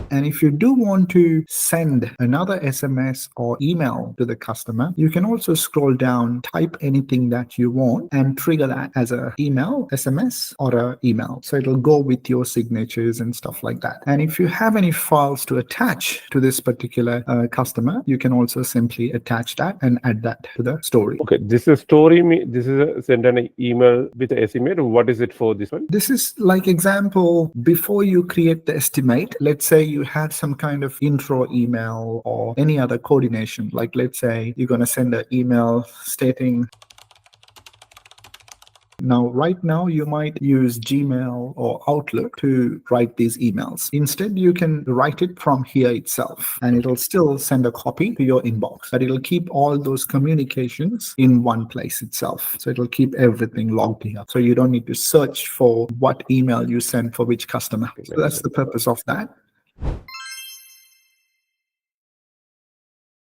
And if you do want to send another SMS or email to the customer, you can also scroll down, type anything that you want, and trigger that as a email, SMS, or a email. So it'll go with your signatures and stuff like that. And if you have any files to attach to this particular customer, you can also simply attach that and add that to the story. Okay, this is story. This is send an email with the estimate. What is it for this one? This is like example, before you create the estimate, let's say you had some kind of intro email or any other coordination. Like let's say you're going to send an email stating, now, right now, you might use Gmail or Outlook to write these emails. Instead, you can write it from here itself, and it'll still send a copy to your inbox, but it'll keep all those communications in one place itself. So it'll keep everything logged here. So you don't need to search for what email you send for which customer. So that's the purpose of that.